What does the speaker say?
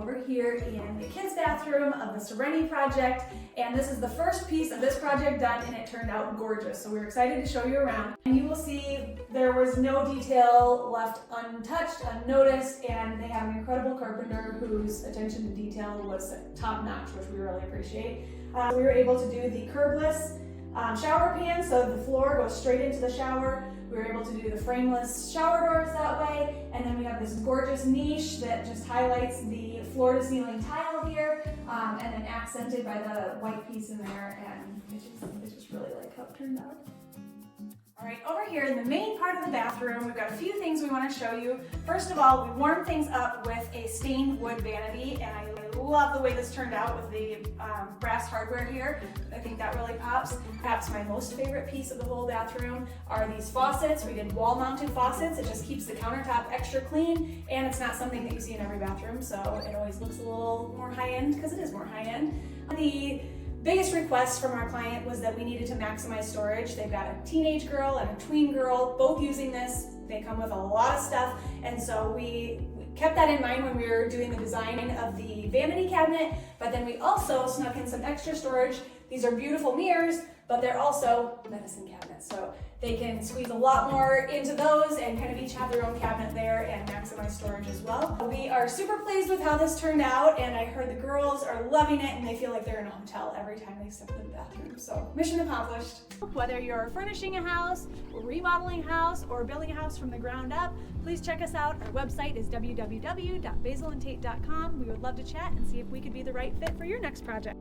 over here in the kids' bathroom of the Serenyi project, and this is the first piece of this project done, and it turned out gorgeous. So we're excited to show you around. And you will see there was no detail left untouched, unnoticed, and they have an incredible carpenter whose attention to detail was top notch, which we really appreciate. We were able to do the curbless shower pan, so the floor goes straight into the shower. We were able to do the frameless shower doors that way, and then we have this gorgeous niche that just highlights the floor-to-ceiling tile here, and then accented by the white piece in there, and I just really like how it turned out. All right, over here in the main part of the bathroom, we've got a few things we want to show you. First of all, we warmed things up with a stained wood vanity, and I love the way this turned out with the brass hardware here. I think that really pops. Perhaps my most favorite piece of the whole bathroom are these faucets. We did wall-mounted faucets. It just keeps the countertop extra clean, and it's not something that you see in every bathroom, so it always looks a little more high-end because it is more high-end. The biggest request from our client was that we needed to maximize storage. They've got a teenage girl and a tween girl, both using this. They come with a lot of stuff, and so we kept that in mind when we were doing the design of the vanity cabinet, but then we also snuck in some extra storage. These are beautiful mirrors, but they're also medicine cabinets, so they can squeeze a lot more into those and kind of each have their own cabinet there and maximize storage as well. We are super pleased with how this turned out, and I heard the girls are loving it and they feel like they're in a hotel every time they step in the bathroom, so mission accomplished. Whether you're furnishing a house, remodeling a house, or building a house from the ground up, please check us out. Our website is www.basilandtate.com. We would love to chat and see if we could be the right fit for your next project.